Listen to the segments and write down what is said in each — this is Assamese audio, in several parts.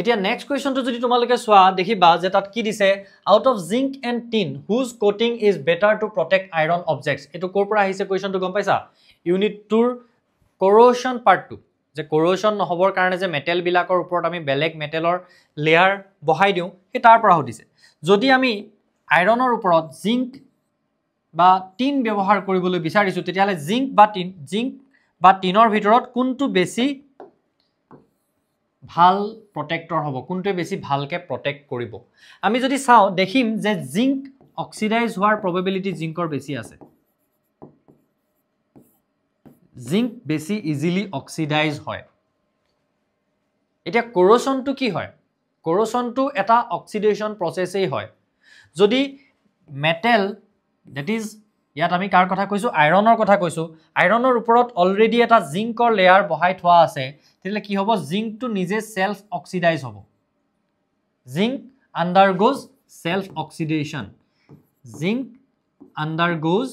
এতিয়া নেক্সট কোৱেশ্চনটো যদি তোমালোকে চোৱা দেখিবা যে তাত কি দিছে out of zinc and tin whose coating is better to protect iron objects এটো কৰ পৰা আহিছে কোৱেশ্চনটো গম পাইছা ইউনিট 2 corrosion part 2 যে corrosion নহবৰ কাৰণে যে মেটেল বিলাকৰ ওপৰত আমি বেলেগ মেটেলৰ লেয়াৰ বহাই দিও হে তাৰ পৰা হদিছে যদি আমি আইৰণৰ ওপৰত জিংক বা টিন ব্যৱহাৰ কৰিবলৈ বিচাৰিছো তেতিয়ালে জিংক বা টিনৰ ভিতৰত কোনটো বেছি ভাল প্ৰটেক্টৰ হ'ব কোনটো বেছি ভালকে প্ৰটেক্ট কৰিব আমি যদি চাও দেখিম যে জিংক অক্সিডাইজ হোৱাৰ প্ৰবাবিলিটি জিংকৰ বেছি আছে জিংক বেছি ইজিলি অক্সিডাইজ হয় এটা corrosionটো কি হয় corrosionটো এটা অক্সিডেশন প্ৰসেসই হয় যদি মেটেল that is ইয়াত আমি কাৰ কথা কৈছো আইৰণৰ কথা কৈছো আইৰণৰ ওপৰত অলৰেডি এটা জিংকৰ লেয়াৰ বহাই থোৱা আছে তেলে কি হ'ব জিংকটো নিজে সেলফ অক্সিডাইজ হ'ব zinc undergoes self oxidation zinc undergoes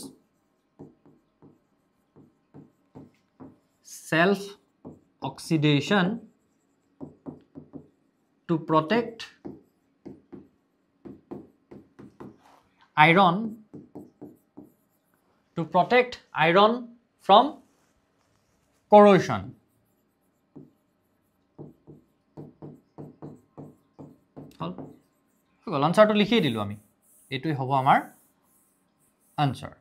self oxidation to protect iron from corrosion answer to লিখিয়ে দিলো আমি এটুই হ'ব আমাৰ answer